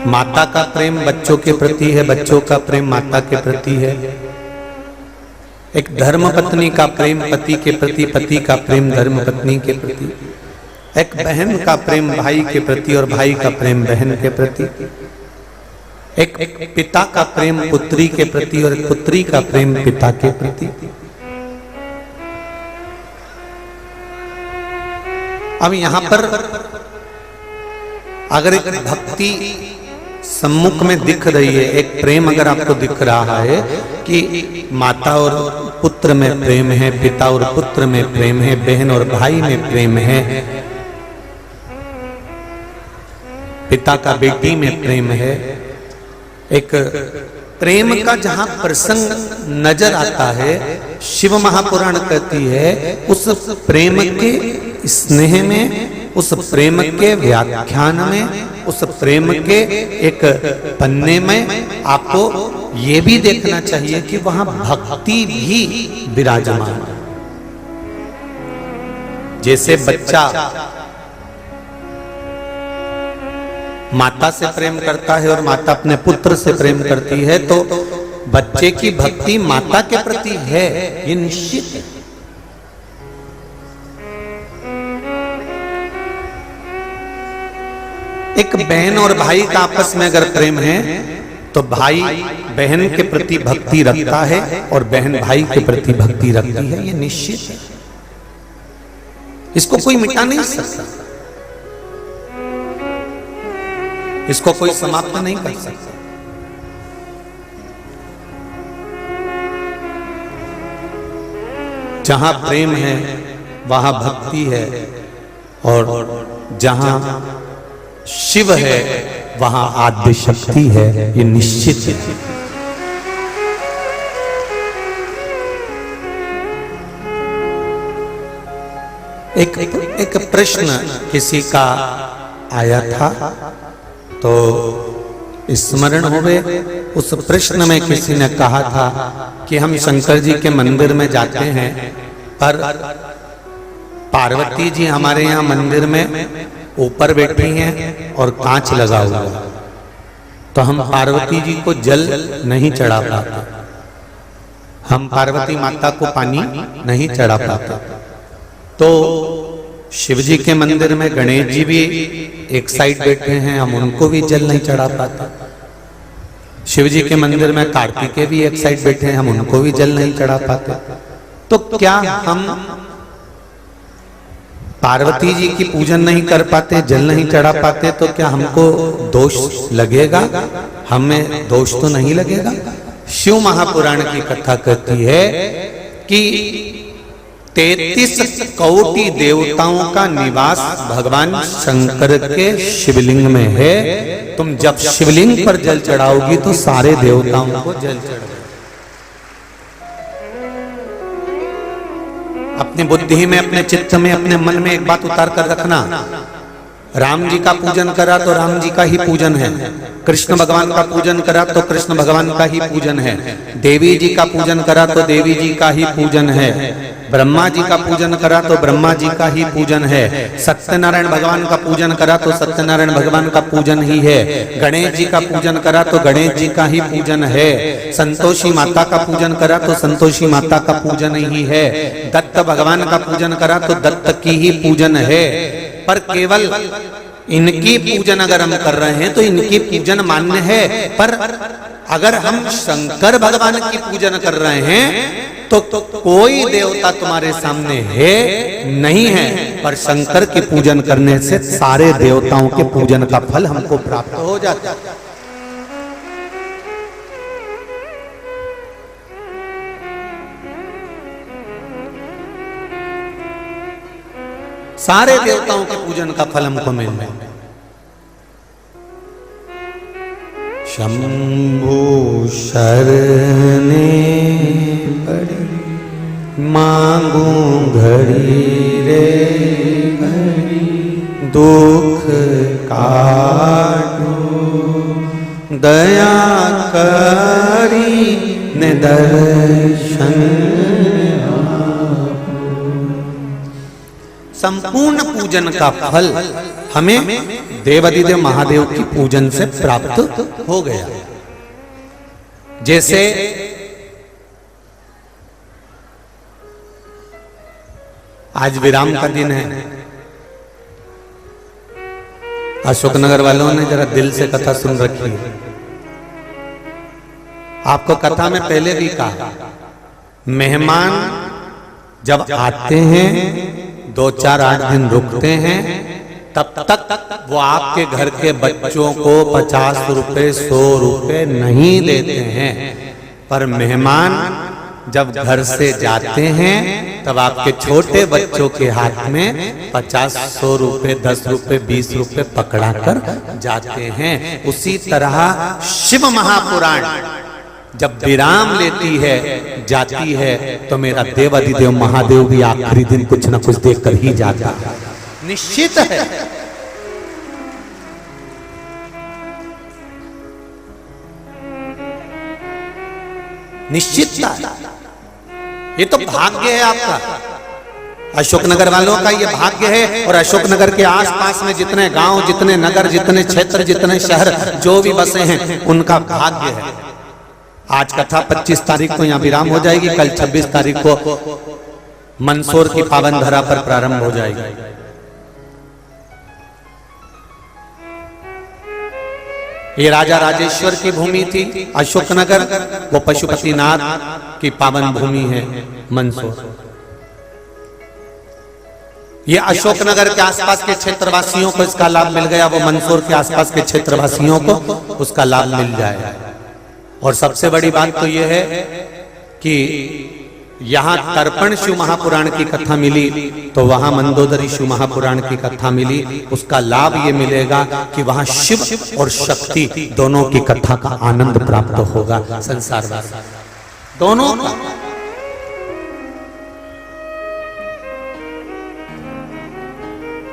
माता का प्रेम बच्चों के प्रति है, बच्चों का प्रेम माता के प्रति है। एक धर्म पत्नी का प्रेम पति के प्रति, पति का प्रेम धर्म पत्नी के प्रति। एक बहन का प्रेम भाई के प्रति और भाई का प्रेम बहन के प्रति। एक पिता का प्रेम पुत्री के प्रति और एक पुत्री का प्रेम पिता के प्रति। अब यहां पर अगर एक भक्ति सम्मुख में दिख रही है, एक प्रेम अगर आपको दिख रहा है कि माता और पुत्र में प्रेम है, पिता और पुत्र में प्रेम है, बहन और भाई में प्रेम है, पिता का बेटी में प्रेम है, एक प्रेम का जहां प्रसंग नजर आता है, शिव महापुराण कहती है उस प्रेम के स्नेह में, उस प्रेम के व्याख्यान में, उस प्रेम के एक पन्ने में आपको ये भी देखना चाहिए कि वहां भक्ति भी विराजमान है। जैसे बच्चा माता से प्रेम करता है और माता अपने पुत्र से प्रेम करती है, तो बच्चे की भक्ति माता के प्रति है, ये निश्चित है। एक बहन और भाई का आपस में अगर प्रेम है तो भाई बहन के प्रति भक्ति रखता है और बहन भाई के प्रति भक्ति रखती है, ये निश्चित है। इसको कोई मिटा नहीं सकता, इसको कोई समाप्त नहीं कर सकता। जहां प्रेम है वहां भक्ति है, और जहां शिव है वहां आद्य शक्ति है, ये निश्चित है। एक प्रश्न किसी का आया था तो स्मरण होवे, उस प्रश्न में किसी ने कहा था कि हम शंकर जी के मंदिर में जाते हैं पर पार्वती जी हमारे यहाँ मंदिर में ऊपर बैठी हैं और कांच लगा हुआ, तो हम पार्वती जी को जल नहीं चढ़ा पाते, हम पार्वती माता को पानी नहीं चढ़ा पाते। तो शिव जी के मंदिर में गणेश जी भी एक साइड बैठे हैं, हम उनको भी जल नहीं चढ़ा पाते। शिव जी के मंदिर में कार्तिकेय भी एक साइड बैठे हैं, हम उनको भी जल नहीं चढ़ा पाते। तो क्या हम पार्वती जी की पूजन नहीं कर पाते, जल नहीं चढ़ा पाते, तो क्या हमको दोष लगेगा? हमें दोष तो नहीं लगेगा। शिव महापुराण की कथा कहती है कि 33 कोटि देवताओं का निवास भगवान शंकर के शिवलिंग में है। तुम जब शिवलिंग पर जल चढ़ाओगी तो सारे देवताओं को जल चढ़ाओ। अपनी बुद्धि में, अपने चित्त में, अपने मन में एक बात उतार कर रखना, राम जी का पूजन करा तो राम जी का ही पूजन है, कृष्ण भगवान का पूजन करा तो कृष्ण भगवान का ही पूजन है, देवी जी का पूजन करा तो देवी जी का ही पूजन है, ब्रह्मा जी का पूजन करा तो ब्रह्मा जी का ही पूजन है, सत्यनारायण भगवान का पूजन करा तो सत्यनारायण भगवान का पूजन ही है, गणेश जी का पूजन करा तो गणेश जी का ही पूजन है, संतोषी माता का पूजन करा तो संतोषी माता का पूजन ही है, दत्त भगवान का पूजन करा तो दत्त की ही पूजन है। पर केवल इनकी पूजन अगर हम कर रहे हैं तो इनकी पूजन मान्य है, पर अगर हम शंकर भगवान की पूजन कर रहे हैं तो कोई देवता तुम्हारे सामने है नहीं है, पर शंकर की पूजन करने से सारे देवताओं के पूजन का फल हमको प्राप्त हो जाता है। सारे देवताओं के पूजन का फल हमको मिल रहा है। शंभु शरणे पड़ी मांगू घड़ी रे घड़ी, दुख काटो दया करी निदर्शन। संपूर्ण पूजन का फल हमें देवाधिदेव महादेव की पूजन से प्राप्त हो गया। जैसे आज विराम का दिन है, अशोकनगर वालों ने जरा दिल से कथा सुन रखी है। आपको कथा में पहले भी कहा, मेहमान जब आते हैं 2-4-8 दिन रुकते हैं, तब तक वो आपके घर के बच्चों को 50 रुपए 100 रुपए नहीं देते हैं। पर मेहमान जब घर से जाते हैं तब आपके छोटे बच्चों के हाथ में 50-100 रुपए 10 रुपए 20 रुपए पकड़ा कर जाते हैं। उसी तरह शिव महापुराण जब विराम लेती है जाती है तो मेरा देवाधिदेव महादेव भी आखिरी दिन कुछ न कुछ देकर ही जाता है, निश्चित है। निश्चितता, ये तो भाग्य है आपका, अशोकनगर वालों का ये भाग्य है। और अशोकनगर के आसपास में जितने गांव, जितने नगर, जितने क्षेत्र, जितने शहर जो भी बसे हैं, उनका भाग्य है। आज कथा 25 तारीख को यहाँ विराम हो जाएगी, कल 26 तारीख को मंदसौर की पावन धरा पर प्रारंभ हो जाएगी। ये राजा राजेश्वर की भूमि थी अशोकनगर, वो पशुपतिनाथ की पावन भूमि है मंदसौर। ये अशोकनगर के आसपास के क्षेत्रवासियों को इसका लाभ मिल गया, वो मंदसौर के आसपास के क्षेत्रवासियों को उसका लाभ मिल जाए। और सबसे बड़ी बात तो ये है कि यहाँ तर्पण शिव महापुराण की कथा मिली तो वहां मंदोदरी शिव महापुराण की कथा मिली। उसका लाभ ये मिलेगा कि वहां शिव और शक्ति दोनों की कथा का आनंद प्राप्त होगा संसार में, दोनों का।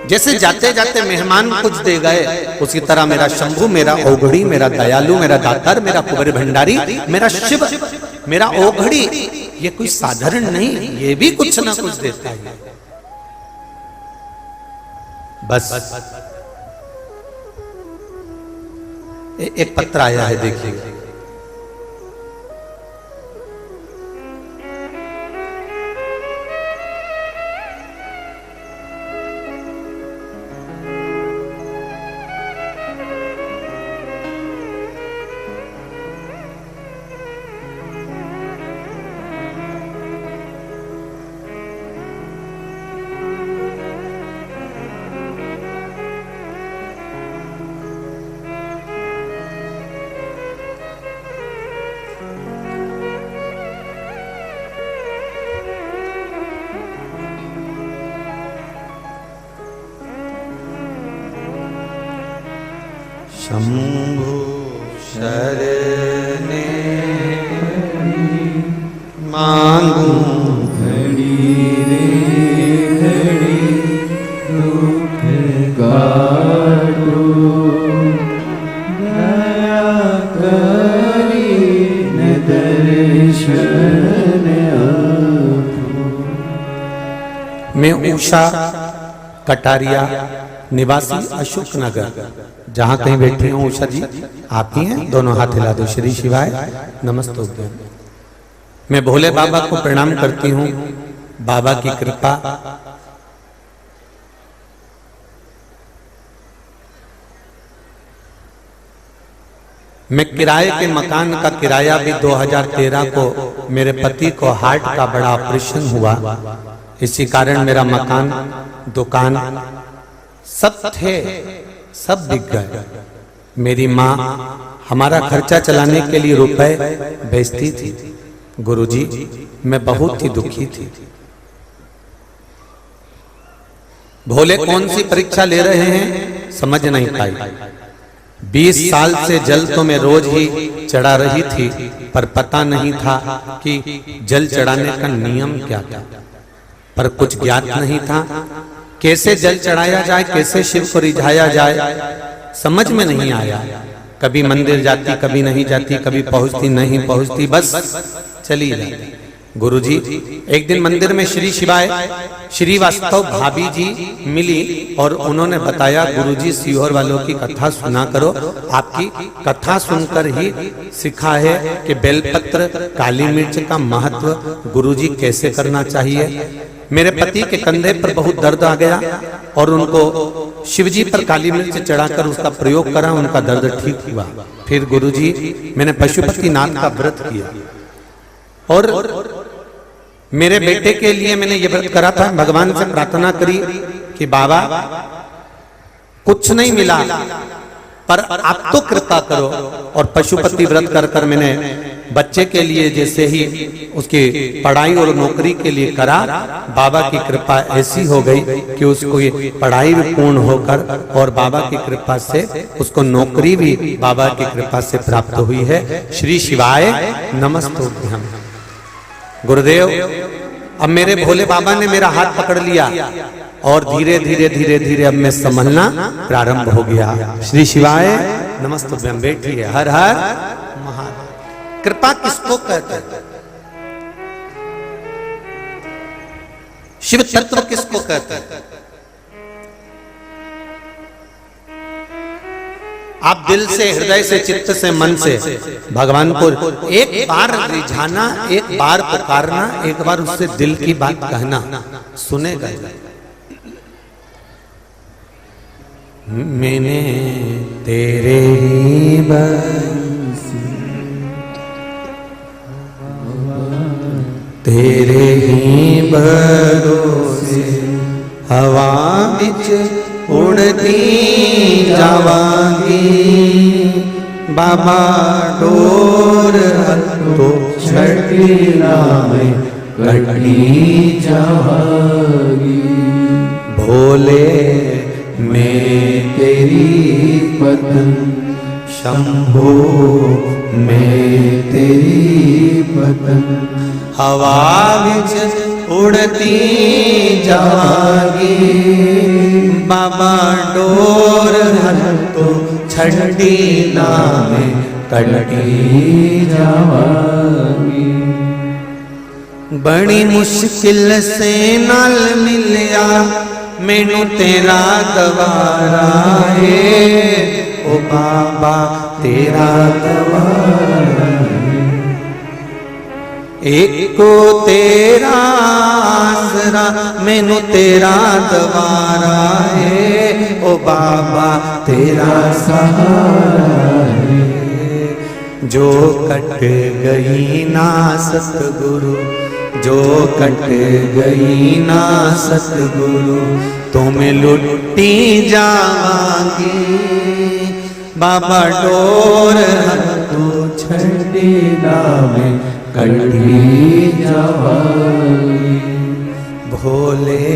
जैसे जाते जाते मेहमान कुछ दे गए, उसी तरह मेरा शंभू, मेरा औघड़ी, मेरा दयालु, मेरा दातार, मेरा कुबेर भंडारी, मेरा शिव, मेरा औघड़ी, ये कोई साधारण नहीं, ये भी कुछ ना कुछ देता है। बस एक पत्र आया है, देखिए। शंभु शरणे मांगू घड़ी रे घड़ी दुख काटो, दया करी न दर्शन आपो। मैं उषा कटारिया निवासी अशोकनगर, जहां कहीं बैठे हो उषा जी आप ही हैं, दोनों हाथ हिला दो। श्री शिवाय नमस्तुभ्यं। मैं भोले बाबा को प्रणाम करती हूँ। बाबा की कृपा, मैं किराए के मकान का किराया भी 2013 को मेरे पति को हार्ट का बड़ा ऑपरेशन हुआ, इसी कारण मेरा मकान, दुकान सब थे, सब बिक गए। मेरी माँ हमारा खर्चा चलाने के लिए रुपए भेजती थी। गुरुजी, मैं बहुत ही दुखी थी। भोले कौन सी परीक्षा ले रहे हैं समझ नहीं पाई। 20 साल से जल तो मैं रोज ही चढ़ा रही थी, पर पता नहीं था कि जल चढ़ाने का नियम क्या था, पर कुछ ज्ञात नहीं था। कैसे जल चढ़ाया जाए, कैसे शिव को रिझाया जाए, समझ में नहीं आया। कभी मंदिर जाती, कभी नहीं जाती, कभी पहुंचती नहीं पहुंचती, बस चली जाती। गुरुजी, एक दिन मंदिर में श्री शिवाय श्रीवास्तव भाभी जी मिली और उन्होंने बताया, गुरुजी सीहोर वालों की कथा सुना करो, आपकी कथा सुनकर ही सीखा है कि बेलपत्र काली मिर्च का महत्व गुरुजी कैसे करना चाहिए। मेरे पति के कंधे पर बहुत दर्द आ गया और उनको शिवजी पर काली मिर्च चढ़ाकर उसका प्रयोग करा, उनका दर्द ठीक हुआ। फिर गुरुजी, मैंने पशुपतिनाथ का व्रत किया और मेरे बेटे के लिए मैंने ये व्रत करा था, भगवान से प्रार्थना करी कि बाबा कुछ नहीं मिला पर आप तो कृपा करो, और पशुपति व्रत कर कर मैंने बच्चे के लिए जैसे ही उसकी पढ़ाई और नौकरी के लिए करा, बाबा की कृपा ऐसी हो गई कि उसको ये पढ़ाई भी पूर्ण होकर और बाबा की कृपा से उसको नौकरी भी बाबा की कृपा से प्राप्त हुई है। श्री शिवाय नमस्तुभ्यं। गुरुदेव, अब मेरे भोले बाबा ने मेरा हाथ पकड़ लिया और धीरे धीरे धीरे धीरे अब मैं संभलना प्रारंभ हो गया। श्री शिवाय नमस्तुभ्यं। बैठिए। हर हर महादेव। कृपा किसको कहते हैं? शिव तत्व किसको कहते हैं? आप दिल से, हृदय से, चित्त से, मन से भगवान को एक बार रिझाना, एक बार पुकारना, एक बार उससे दिल की बात कहना, सुनेगा। मैंने तेरे ही बंसी, तेरे ही भरोसे हवा बिच उड़ती जावांगी, बाबा डोर तो छठी नामे कटी जावांगी। भोले मैं तेरी पतंग, शंभो मैं तेरी पतंग, हवा बिच उड़ती जागी, बाबा डोर तो छठी नामे कटी जावांगी। बड़ी मुश्किल से नाल मिलिया मैनू तेरा गवारा है, ओ बाबा तेरा गवारा है। एक को तेरा आसरा मैनू तेरा दवारा है, ओ बाबा तेरा सहारा है। जो कट गई ना सतगुरु, जो कट गई ना सतगुरु, तो मैं लुटी जावांगी, बाबा डोर तो छठी नामे कटी जावांगी। भोले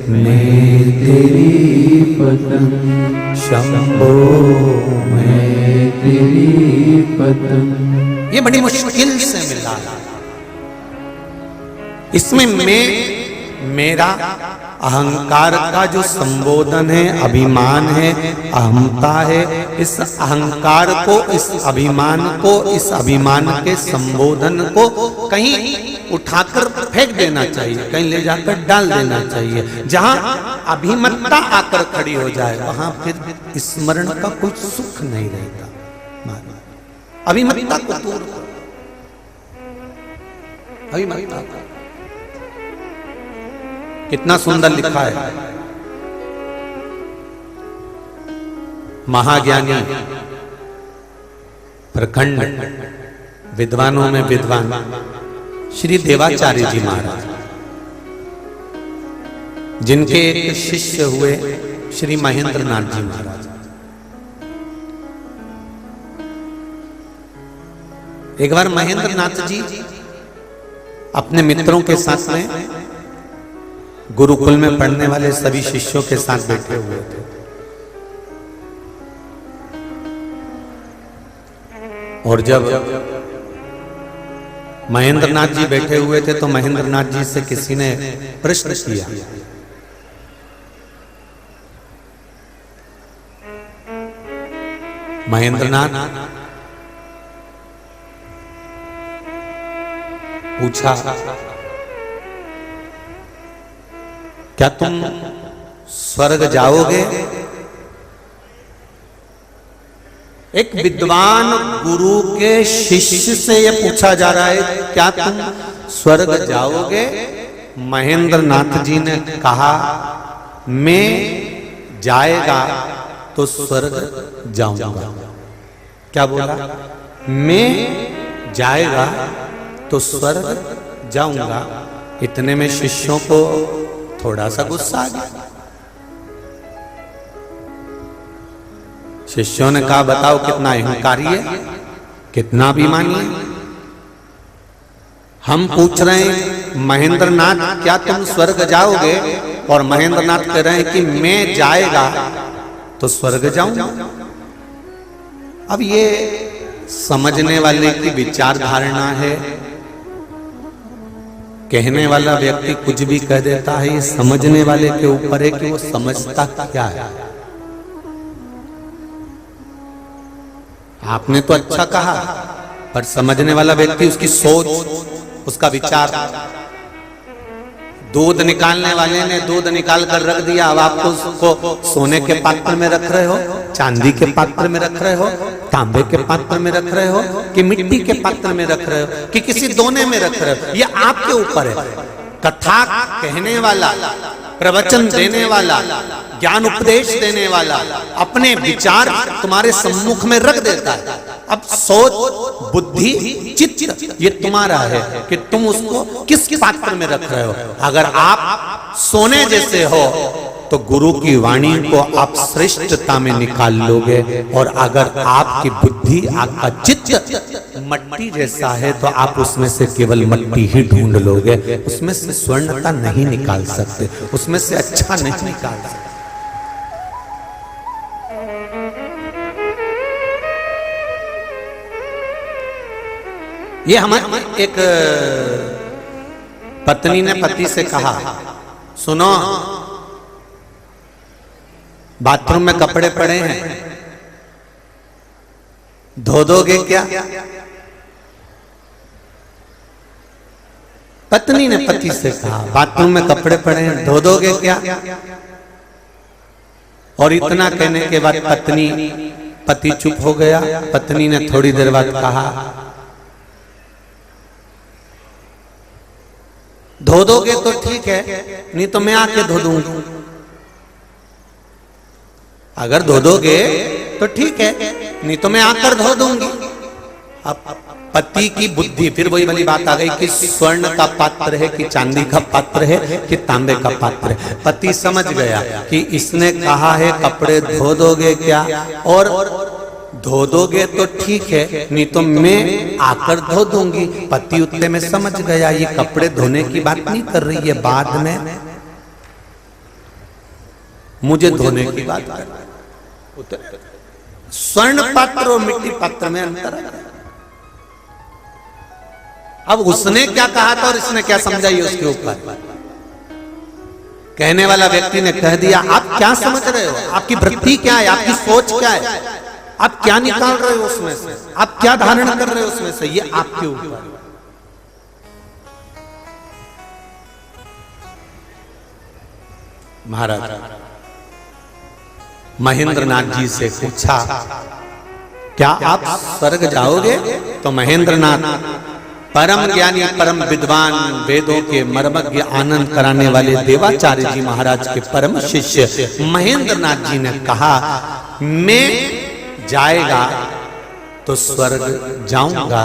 मैं तेरी पतंग, शंभो मैं तेरी पतंग। ये बड़ी मुश्किल से मिला। इसमें मैं, मेरा अहंकार का जो संबोधन है, अभिमान है, अहमता है, इस अहंकार को, इस अभिमान को, इस अभिमान के संबोधन को कहीं उठाकर फेंक देना चाहिए, कहीं ले जाकर डाल देना चाहिए। जहां अभिमत्ता आकर खड़ी हो जाए वहां फिर स्मरण का कोई सुख नहीं रहता। अभिमत्ता को दूर करो, अभिमत्ता को। कितना सुंदर लिखा है महाज्ञानी प्रखंड विद्वानों में विद्वान श्री देवाचार्य जी महाराज, जिनके एक शिष्य हुए श्री महेंद्र नाथ जी महाराज। एक बार महेंद्र नाथ जी अपने मित्रों के साथ में गुरुकुल में पढ़ने वाले सभी शिष्यों के साथ बैठे हुए थे। और जब महेंद्र नाथ जी बैठे हुए थे तो महेंद्र नाथ जी से किसी ने प्रश्न किया, महेंद्र नाथ, पूछा, क्या तुम स्वर्ग जाओगे? एक विद्वान गुरु के शिष्य से यह पूछा जा रहा है, क्या तुम स्वर्ग जाओगे? महेंद्र नाथ जी ने कहा, मैं जाएगा तो स्वर्ग जाऊंगा। क्या बोला? मैं जाएगा तो स्वर्ग जाऊंगा। इतने में शिष्यों को थोड़ा सा गुस्सा आ गया। शिष्यों ने कहा, बताओ कितना अहंकारी है, कितना अभिमानी है। हम पूछ रहे हैं महेंद्र नाथ, क्या तुम स्वर्ग जाओगे? और महेंद्र नाथ कह रहे हैं कि मैं जाएगा तो स्वर्ग जाऊंगा। अब ये समझने वाले की विचार धारणा है। कहने वाला व्यक्ति कुछ भी कह देता है, ये समझने वाले के ऊपर है कि वो समझता क्या है। आपने तो अच्छा कहा, पर समझने वाला व्यक्ति, उसकी सोच, उसका विचार। दूध निकालने वाले ने दूध निकाल कर रख दिया, अब आपको उसको सोने के पात्र में रख रहे हो, चांदी के पात्र में रख रहे हो, तांबे के पात्र में रख रहे हो, कि मिट्टी के पात्र में रख रहे हो, कि किसी दोने में रख रहे हो, ये आपके ऊपर है। कथा कहने वाला, प्रवचन देने वाला, ज्ञान उपदेश देने वाला अपने विचार तुम्हारे सम्मुख में रख देता है। अब सोच, बुद्धि, चित्त ये तुम्हारा है कि तुम उसको किस पात्र में रख रहे हो। अगर आप सोने जैसे हो तो गुरु की वाणी को आप श्रेष्ठता में निकाल लोगे, और अगर आपकी बुद्धि, आपका चित्त मट्टी जैसा है तो आप उसमें से केवल मट्टी ही ढूंढ लोगे, उसमें से स्वर्णता नहीं निकाल सकते, उसमें से अच्छा नहीं निकाल सकते। ये हमारी एक पत्नी ने पति से कहा, सुनो, बाथरूम में कपड़े पड़े हैं, धो दोगे क्या? पत्नी ने पति से कहा, बाथरूम में कपड़े पड़े हैं, धो दोगे क्या? और इतना कहने के बाद पति चुप हो गया। पत्नी ने थोड़ी देर बाद कहा, धो दोगे तो ठीक है, नहीं तो मैं आके धो दूंगी। अगर धो दोगे तो ठीक है, नहीं तो मैं आकर धो दूंगी। अब पति की बुद्धि, फिर वही वाली बात आ गई कि स्वर्ण का पात्र है कि चांदी का पात्र है कि तांबे का पात्र है। पति समझ गया कि इसने कहा है कपड़े धो दोगे क्या, और धो दोगे तो ठीक है, नहीं तो मैं आकर धो दूंगी। पति उतने में समझ गया ये कपड़े धोने की बात नहीं कर रही है, बाद में मुझे धोने की बात कर रही है। स्वर्ण पात्र और मिट्टी पात्र में अंतर है। अब उसने क्या कहा था और इसने क्या समझाई उसके ऊपर। कहने वाला व्यक्ति ने कह दिया, आप क्या समझ रहे हो, आपकी वृत्ति क्या है, आपकी सोच क्या है, आप क्या निकाल रहे हो उसमें से, आप क्या धारण कर रहे हो उसमें से, ये आपके ऊपर। महाराज महेंद्र नाथ जी से पूछा, क्या आप स्वर्ग जाओगे? तो महेंद्र नाथ परम ज्ञानी, परम विद्वान, वेदों के मर्मज्ञ, आनंद कराने वाले देवाचार्य जी महाराज के परम शिष्य महेंद्र नाथ जी ने कहा, मैं जाएगा तो स्वर्ग जाऊंगा।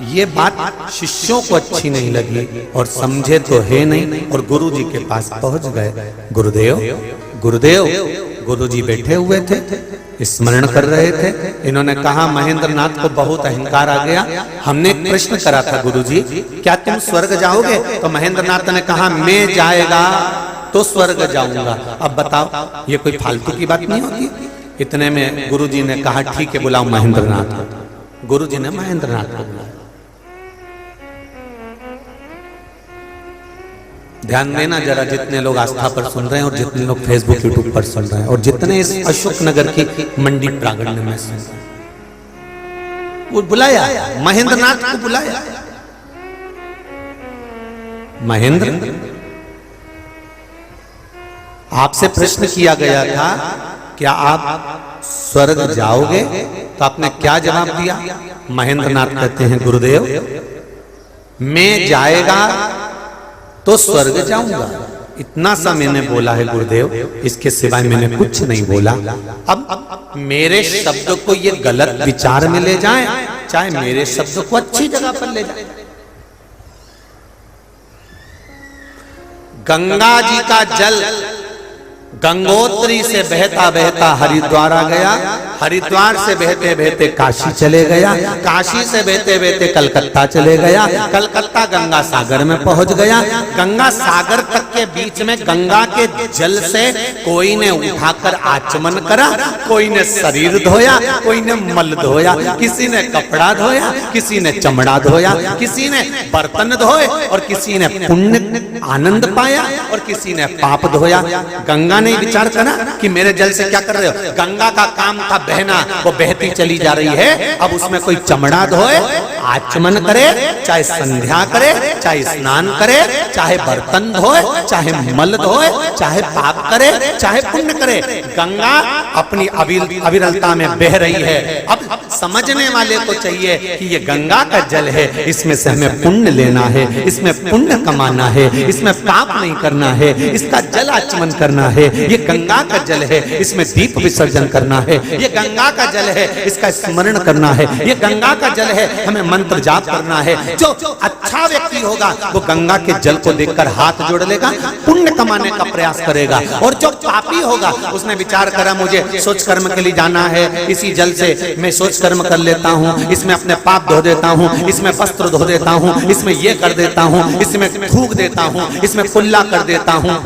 ये बात शिष्यों को अच्छी नहीं लगी और समझे तो है नहीं, और गुरु जी के पास पहुंच गए। गुरुदेव, गुरुदेव, गुरु जी बैठे हुए थे, स्मरण कर रहे थे। इन्होंने कहा, महेंद्र नाथ को बहुत अहंकार आ गया, हमने एक प्रश्न करा था गुरु जी, क्या तुम स्वर्ग जाओगे? तो महेंद्र नाथ ने कहा, मैं जाएगा तो स्वर्ग जाऊंगा। अब बताओ, ये कोई फालतू की बात नहीं होती। इतने में गुरु जी ने कहा, ठीक है, बुलाओ महेंद्र नाथ को। गुरु जी ने महेंद्र नाथ को बुलाया। ध्यान देना जरा, जितने लोग आस्था पर सुन रहे हैं और जितने लोग फेसबुक यूट्यूब पर सुन रहे हैं और जितने इस अशोक नगर की मंडी प्रांगण में सुन रहे हैं, वो बुलाया, महेंद्र नाथ को बुलाया। महेंद्र, आपसे प्रश्न किया गया था क्या आप स्वर्ग जाओगे, तो आपने क्या जवाब दिया? महेंद्र नाथ कहते हैं गुरुदेव मैं जाएगा तो स्वर्ग जाऊंगा, इतना सा मैंने बोला है गुरुदेव, इसके सिवाय मैंने कुछ नहीं बोला। अब मेरे शब्द को ये गलत विचार में ले जाए, चाहे मेरे शब्द को अच्छी जगह पर ले जाए। गंगा जी का जल गंगोत्री से बहता बहता हरिद्वार आ गया, हरिद्वार से बहते बहते काशी चले गया, काशी से बहते बहते कलकत्ता चले गया, कलकत्ता गंगा सागर में पहुंच गया, गंगा सागर तक के बीच में गंगा के जल से कोई ने उठाकर आचमन करा, कोई ने शरीर धोया, कोई ने मल धोया, किसी ने कपड़ा धोया, किसी ने चमड़ा धोया, किसी ने बर्तन धोए और किसी ने पुण्य आनंद पाया और किसी ने पाप धोया। गंगा ने विचार करा कि मेरे जल से क्या कर रहे हो, गंगा का काम था बहना, वो बहती चली जा रही है, अब उसमें कोई चमड़ा धोए, आचमन करे, चाहे संध्या करे, चाहे स्नान करे, चाहे बर्तन धोए, चाहे मल धोए, चाहे पाप करे, चाहे पुण्य करे, गंगा अपनी अविरलता में बह रही है। अब समझने वाले को चाहिए कि ये गंगा का जल है, इसमें से हमें पुण्य लेना है, इसमें पुण्य कमाना है, इसमें पाप नहीं करना है, इसका जल आचमन करना है, ये गंगा का जल है, इसमें दीप विसर्जन करना है, ये गंगा का जल है, इसका स्मरण करना है, ये गंगा का जल है, हमें मंत्र जाप करना है। जो अच्छा व्यक्ति होगा वो गंगा के जल को देखकर हाथ जोड़ लेगा, पुण्य कमाने का प्रयास करेगा, और जो पापी होगा उसने विचार करा मुझे सोच कर्म के लिए जाना है, इसी जल से मैं सोच कर्म कर लेता हूँ, इसमें अपने पाप धो देता हूँ, इसमें वस्त्र धो देता हूँ, इसमें ये कर देता हूँ, इसमें थूक देता हूँ, इसमें कुल्ला कर देता हूँ।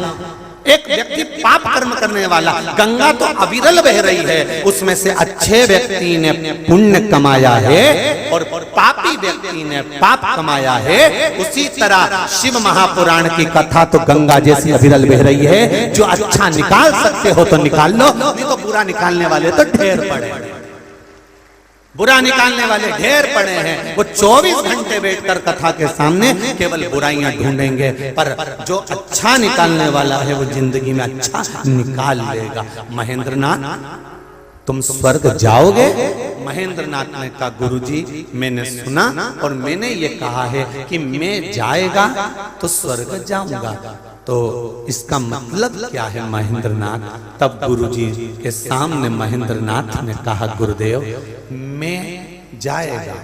एक व्यक्ति पाप कर्म करने वाला, गंगा तो अविरल बह रही है, उसमें से अच्छे व्यक्ति ने पुण्य कमाया है और पापी व्यक्ति ने पाप कमाया है। उसी तरह शिव महापुराण की कथा तो गंगा जैसी अविरल बह रही है, जो अच्छा निकाल सकते हो तो निकाल लो, नहीं तो बुरा निकालने वाले तो ढेर पड़े, बुरा निकालने वाले ढेर पड़े हैं। वो 24 घंटे बैठकर कथा के सामने केवल बुराइयां ढूंढेंगे, पर जो अच्छा निकालने वाला है वो जिंदगी में अच्छा निकाल लेगा। महेंद्र नाथ तुम स्वर्ग जाओगे? महेंद्र नाथ ने कहा गुरुजी मैंने सुना और मैंने ये कहा है कि मैं जाएगा तो स्वर्ग जाऊंगा, तो इसका मतलब क्या है महेंद्र नाथ? तब गुरुजी के सामने महेंद्र नाथ ने कहा गुरुदेव मैं जाएगा,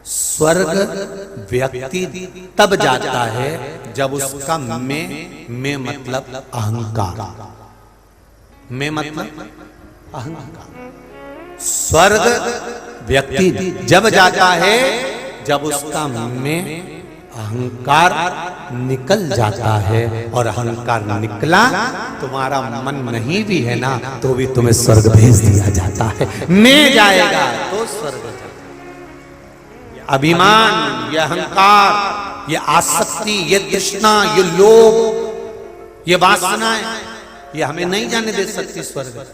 स्वर्ग व्यक्ति तब जाता है जब उसका मैं मतलब अहंकार, मैं मतलब अहंकार। स्वर्ग व्यक्ति जब जाता है जब उसका मैं अहंकार निकल जाता है, और अहंकार निकला तुम्हारा मन नहीं भी है ना तो भी तुम्हें स्वर्ग भेज दिया जाता है। मैं जाएगा तो स्वर्ग जाएगा। अभिमान, ये अहंकार, ये आसक्ति, ये तृष्णा, ये लोभ, ये वासनाएं, ये हमें नहीं जाने दे सकती स्वर्ग।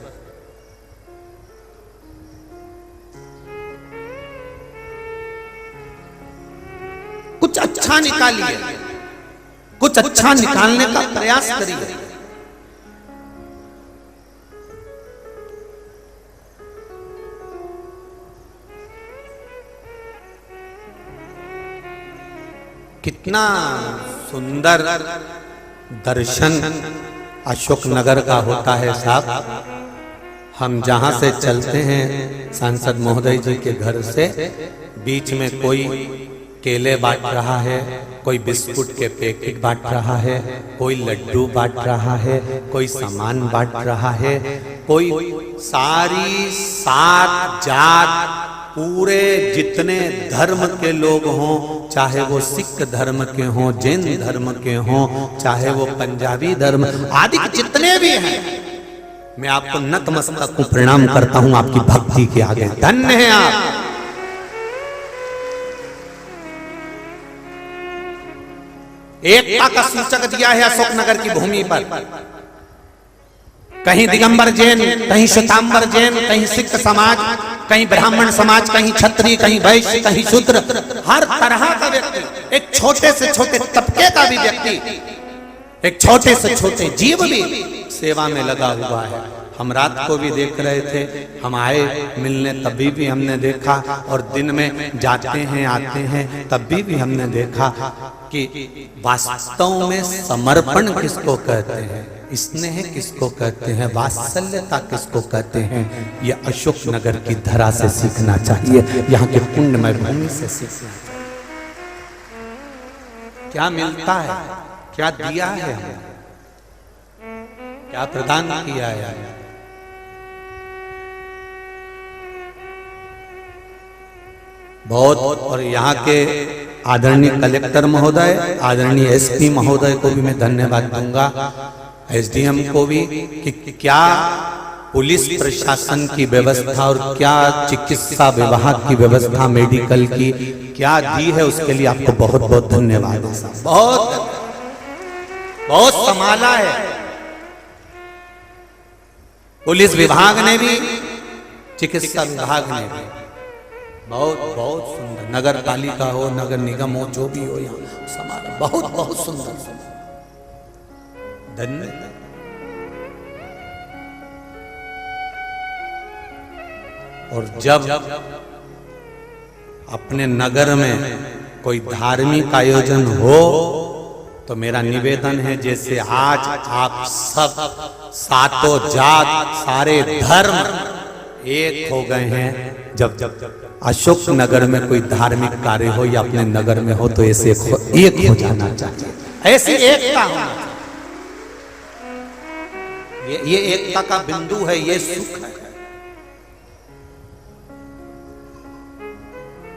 कुछ अच्छा निकालिए, कुछ अच्छा निकालने का प्रयास करिए। कितना सुंदर दर्शन अशोकनगर का होता है साहब। हम जहां से चलते हैं सांसद महोदय जी के घर से, बीच में कोई केले बांट रहा है, कोई बिस्कुट के पैकेट बांट रहा है, कोई लड्डू बांट रहा है, कोई सामान बांट रहा है, कोई सारी सात जात पूरे जितने धर्म के लोग हों, चाहे वो सिख धर्म के हों, जैन धर्म के हों, चाहे वो पंजाबी धर्म आदि जितने भी हैं, मैं आपको नतमस्तक प्रणाम करता हूं आपकी भक्ति के आगे। धन्य हैं आप। एकता का सूचक दिया है अशोकनगर की भूमि पर। कहीं दिगंबर जैन, कहीं श्वेतांबर जैन, कहीं सिख समाज, कहीं ब्राह्मण समाज, कहीं क्षत्रिय, कहीं वैश्य, कहीं शूद्र, हर तरह का व्यक्ति, एक छोटे से छोटे तबके का भी व्यक्ति, एक छोटे से छोटे जीव भी सेवा में लगा हुआ है। हम रात को भी देख रहे थे, हम आए मिलने तभी भी हमने देखा, और दिन में जाते हैं आते हैं तभी भी हमने देखा कि वास्तव में समर्पण किसको कहते हैं, स्नेह किसको कहते हैं, वात्सल्यता किसको कहते हैं, ये अशोक नगर की धरा से सीखना चाहिए, यहाँ के पुण्यमय भूमि से सीखना चाहिए। क्या मिलता है, क्या दिया है, क्या प्रदान किया है। बहुत, और यहाँ के आदरणीय कलेक्टर महोदय, आदरणीय एसपी महोदय को भी मैं धन्यवाद दूंगा, एसडीएम को भी, कि क्या पुलिस प्रशासन की व्यवस्था और क्या चिकित्सा विभाग की व्यवस्था, मेडिकल की क्या दी है, उसके लिए आपको बहुत बहुत धन्यवाद। बहुत बहुत संभाला है पुलिस विभाग ने भी, चिकित्सा विभाग ने भी, बहुत बहुत सुंदर। नगर पालिका हो, नगर निगम हो, जो भी हो, यहाँ संभाला बहुत बहुत सुंदर। धन्यवाद। और जब अपने नगर में कोई धार्मिक आयोजन हो तो मेरा निवेदन है, जैसे आज आप सब सातों जात, सारे धर्म एक हो गए हैं, जब अशोक नगर में कोई धार्मिक कार्य हो या अपने नगर में हो तो ऐसे एक हो जाना चाहिए, ऐसी एकता होना चाहिए। ये एकता का बिंदु है, ये सुख है।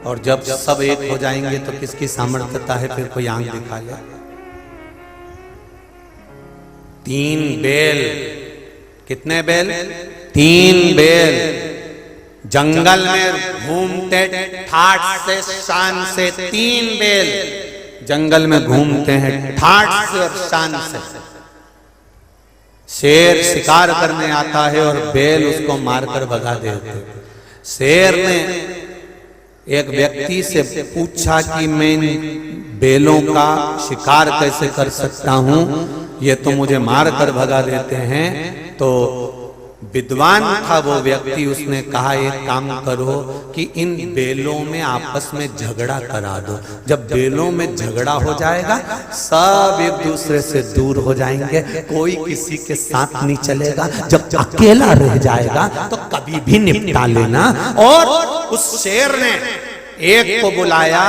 और जब सब एक हो जाएंगे तो किसकी सामर्थ्यता है फिर कोई आंख दिखा ले। 3 बैल, कितने बैल? 3 बैल जंगल में घूमते ठाट से, शान से। 3 बैल जंगल में घूमते हैं ठाट से और शान से। शेर शिकार करने आता है और बैल उसको मारकर भगा देते। शेर ने एक व्यक्ति से पूछा कि मैं बैलों का शिकार कैसे कर सकता हूं, ये तो मुझे मारकर भगा देते हैं। तो विद्वान था वो व्यक्ति, उसने कहा एक काम करो कि इन बैलों में आपस में झगड़ा करा दो। जब बैलों में झगड़ा हो जाएगा सब एक दूसरे से दूर हो जाएंगे, कोई किसी के साथ नहीं चलेगा। जब अकेला रह जाएगा तो कभी भी निपटा लेना। और उस शेर ने एक को बुलाया,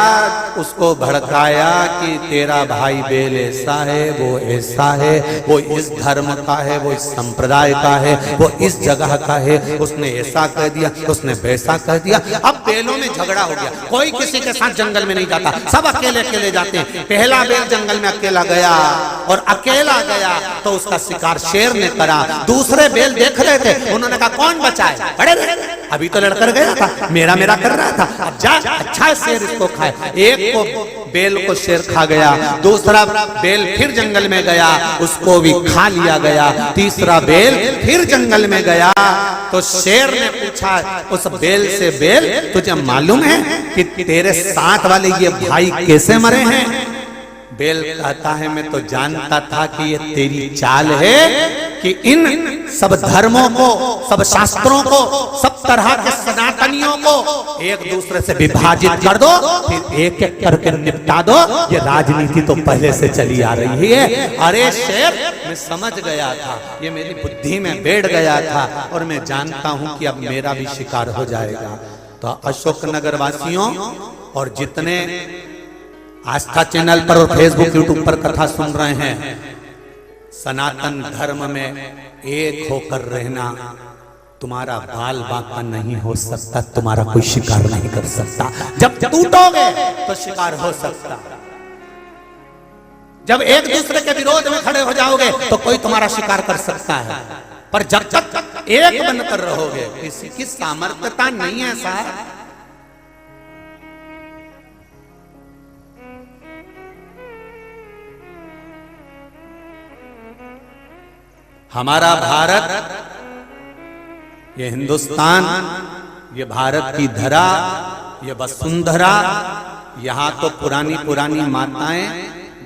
उसको भड़काया कि तेरा भाई बैल ऐसा है, वो ऐसा है, वो इस धर्म का है, वो इस संप्रदाय का है, वो इस जगह का है। उसने ऐसा कह दिया, उसने वैसा कह दिया। अब बैलों में झगड़ा हो गया, कोई किसी के साथ जंगल में नहीं जाता, सब अकेले अकेले जाते हैं। पहला बैल जंगल में अकेला गया और अकेला गया तो उसका शिकार शेर ने करा। दूसरे बैल देख रहे थे, उन्होंने कहा कौन बचाए, बड़े अभी तो लड़कर गया था, मेरा मेरा कर रहा था, अब जा अच्छा शेर इसको खाए। एक को बैल को शेर खा गया, दूसरा बैल फिर जंगल में गया, उसको भी खा लिया गया। तीसरा बैल फिर जंगल में गया तो शेर ने पूछा उस बैल से, बैल तुझे मालूम है कि तेरे साथ वाले ये भाई कैसे मरे हैं? बैल कहता है मैं तो जानता था कि ये तेरी चाल है कि इन सब धर्मों को, सब शास्त्रों को, सब तरह के सनातनियों को एक दूसरे से विभाजित कर दो, फिर एक एक करके निपटा दो। ये राजनीति तो पहले से चली आ रही है। अरे शेर, मैं समझ गया था, ये मेरी बुद्धि में बैठ गया था और मैं जानता हूं कि अब मेरा भी शिकार हो जाएगा। तो अशोक नगर वासियों और जितने आस्था चैनल पर और फेसबुक यूट्यूब पर कथा सुन रहे हैं, सनातन धर्म में एक होकर रहना। तुम्हारा बाल बांका नहीं हो सकता, तुम्हारा कोई शिकार नहीं कर सकता। जब टूटोगे तो शिकार हो सकता। जब एक दूसरे के विरोध में खड़े हो जाओगे तो कोई तुम्हारा शिकार कर सकता है, पर जब तक एक बनकर रहोगे किसी की सामर्थ्यता नहीं है साहब। हमारा भारत, ये हिंदुस्तान ये भारत की धरा, ये वसुंधरा, यहाँ तो पुरानी पुरानी माताएं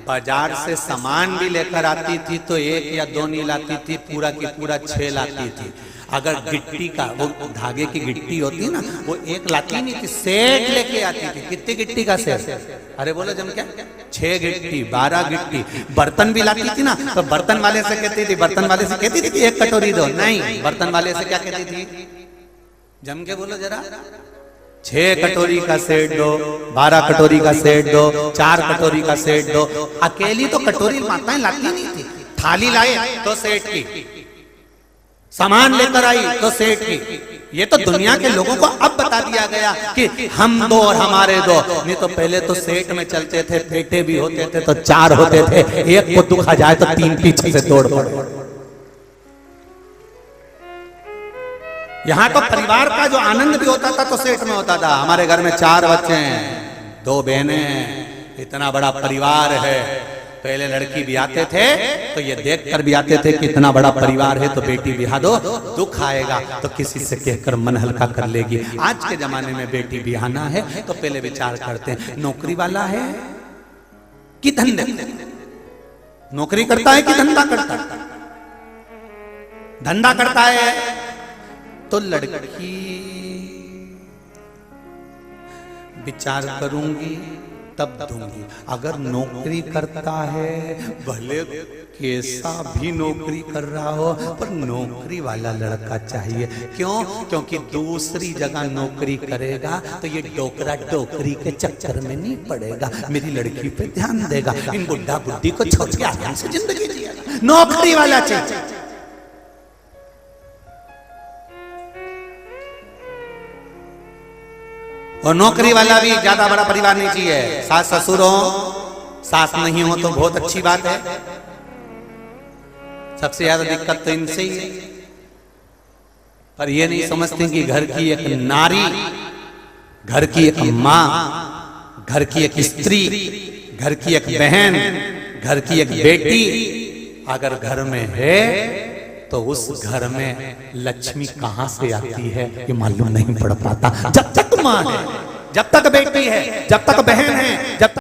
बाजार से सामान भी लेकर आती थी तो 1 या 2 नहीं लाती थी, पूरा की पूरा 6 लाती थी। अगर गिट्टी का वो धागे की गिट्टी होती ना, वो 1 लाती नहीं थी, सेट लेके आती थी। कितनी गिट्टी का सेट? अरे बोलो जम क्या, 6 गिट्टी, 12 गिट्टी। बर्तन भी लाती थी ना, तो बर्तन वाले से कहती थी, बर्तन वाले से कहती थी कि 1 कटोरी दो, नहीं, बर्तन वाले से क्या कहती थी? जम के बोलो जरा, 6 कटोरी का सेट दो, 12 कटोरी का सेट दो, 4 कटोरी का सेट दो। अकेली तो कटोरी माताएं लाती नहीं थी, थाली लाए तो सेट की, सामान लेकर आई तो सेठ की। ये तो दुनिया के लोगों को अब बता दिया गया कि हम दो और हमारे दो, नहीं तो पहले तो सेठ में चलते थे, बेटे भी होते थे तो 4 होते थे, एक को दुख आ जाए तो 3 पीछे से दौड़ पड़े। यहाँ तो परिवार का जो आनंद भी होता था तो सेठ में होता था। हमारे घर में 4 बच्चे हैं, 2 बहनें, इतना बड़ा परिवार है। पहले लड़की ब्याहते थे तो ये देखकर ब्याहते थे कि इतना बड़ा परिवार है तो बेटी ब्याह दो, दुख आएगा तो किसी से कहकर मन हल्का कर लेगी। आज के जमाने में बेटी ब्याहना है तो पहले विचार करते हैं नौकरी वाला है कि धंधे, नौकरी करता है कि धंधा करता है। धंधा करता है तो लड़की विचार करूंगी तब दूंगी। अगर नौकरी करता है, भले कैसा भी नौकरी कर रहा हो, पर नौकरी वाला लड़का चाहिए। क्यों? क्योंकि दूसरी जगह नौकरी करेगा तो ये डोकरा डोकरी के चक्कर में नहीं पड़ेगा, मेरी लड़की पे ध्यान देगा, इन बुढ़ा बुढ़ी को छोड़ के आराम से जिंदगी जिएगा। नौकरी वाला चाहिए। और नौकरी वाला भी ज्यादा बड़ा परिवार नहीं चाहिए। सास ससुर हो, सास नहीं हो तो बहुत अच्छी बात है। सबसे ज्यादा दिक्कत तो इनसे ही है। पर ये नहीं समझते कि घर की एक नारी, घर की एक माँ, घर की एक स्त्री, घर की एक बहन, घर की एक बेटी अगर घर में है तो उस घर में लक्ष्मी कहां से आती है ये मालूम नहीं पड़ पाता। जब तक मां है, जब तक बेटी है, जब तक बहन है, जब तक